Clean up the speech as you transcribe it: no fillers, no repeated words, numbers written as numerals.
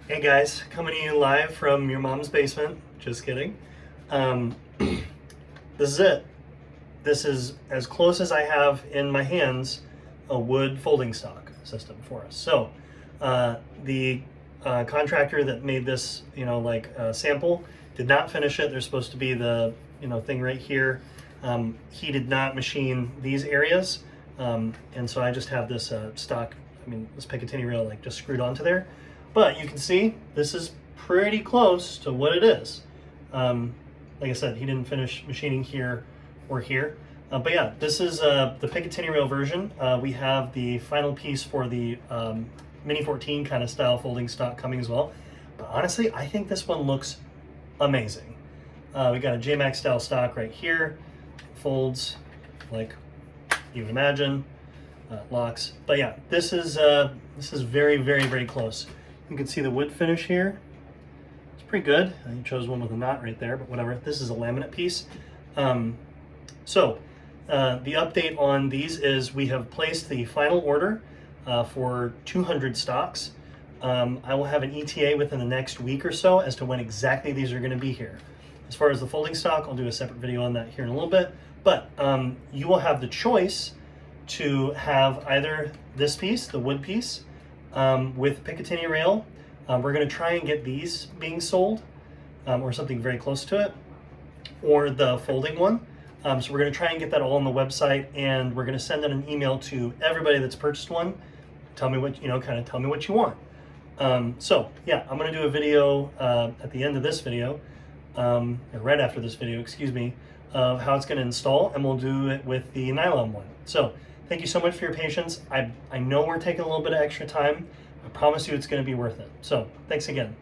Hey guys, coming to you live from your mom's basement. Just kidding. This is it. This is as close as I have in my hands a wood folding stock system for us. So the contractor that made this, sample did not finish it. There's supposed to be the, thing right here. He did not machine these areas. And so I just have this stock, this Picatinny rail just screwed onto there. But you can see this is pretty close to what it is. Like I said, he didn't finish machining here or here. But yeah, this is the Picatinny rail version. We have the final piece for the Mini 14 kind of style folding stock coming as well. But honestly, I think this one looks amazing. We got a J-Max style stock right here. Folds like you would imagine. Locks. But yeah, this is very, very, very close. You can see the wood finish here. It's pretty good. You chose one with a knot right there, but whatever. This is a laminate piece. The update on these is we have placed the final order for 200 stocks. I will have an ETA within the next week or so as to when exactly these are going to be here. As far as the folding stock, I'll do a separate video on that here in a little bit. But you will have the choice to have either this piece, the wood piece, with Picatinny rail. We're going to try and get these being sold, or something very close to it, or the folding one. So we're going to try and get that all on the website, and we're going to send out an email to everybody that's purchased one. Tell me what, kind of tell me what you want. So yeah, I'm going to do a video at the end of this video, or right after this video, excuse me, of how it's going to install, and we'll do it with the nylon one. So thank you so much for your patience. I know we're taking a little bit of extra time. I promise you it's going to be worth it. So thanks again.